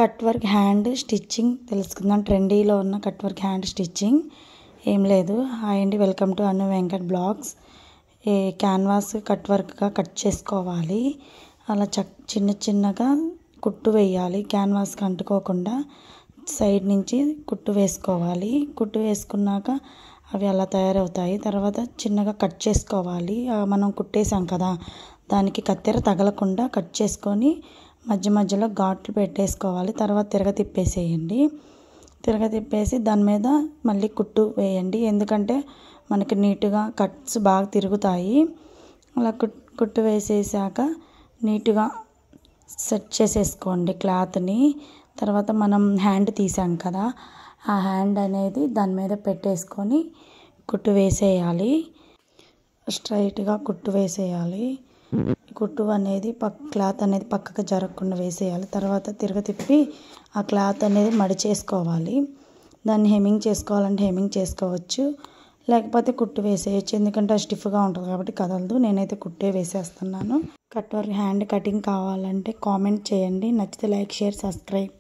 Cut work hand stitching తెలుసుకుందాం. ట్రెండీలో ఉన్న cut work hand stitching. ఏం లేదు. హాయ్ అండి, welcome to Anu Venkat blogs. ఈ క్యాన్వాస్ కట్ వర్క్గా కట్ చేసుకోవాలి. అలా చిన్న చిన్నగా కుట్టు వేయాలి. క్యాన్వాస్కి అంటుకోకుండా సైడ్ నుంచి కుట్టు వేసుకోవాలి. కుట్టు వేసుకున్నాక అవి అలా తయారవుతాయి. తర్వాత చిన్నగా కట్ చేసుకోవాలి. మనం కుట్టేసాం కదా, దానికి కత్తెర తగలకుండా కట్ చేసుకొని మధ్య మధ్యలో ఘాట్లు పెట్టేసుకోవాలి. తర్వాత తిప్పేసేయండి. తిప్పేసి దాని మీద మళ్ళీ కుట్టు వేయండి. ఎందుకంటే మనకి నీట్గా కట్స్ బాగా తిరుగుతాయి. అలా కుట్టు వేసేసాక నీట్గా సెట్ చేసేసుకోండి క్లాత్ని. తర్వాత మనం హ్యాండ్ తీసాం కదా, ఆ హ్యాండ్ అనేది దాని మీద పెట్టేసుకొని కుట్టు వేసేయాలి. స్ట్రైట్గా కుట్టు వేసేయాలి. కుట్టు అనేది క్లాత్ అనేది పక్కకు జరగకుండా వేసేయాలి. తర్వాత తిప్పి ఆ క్లాత్ అనేది మడిచేసుకోవాలి. దాన్ని హెమ్మింగ్ చేసుకోవాలంటే హెమ్మింగ్ చేసుకోవచ్చు, లేకపోతే కుట్టు వేసేయచ్చు. ఎందుకంటే స్టిఫ్గా ఉంటుంది కాబట్టి కదలదు. నేనైతే కుట్టే వేసేస్తున్నాను. కట్ వర్క్ హ్యాండ్ కటింగ్ కావాలంటే కామెంట్ చేయండి. నచ్చితే లైక్, షేర్, సబ్స్క్రైబ్.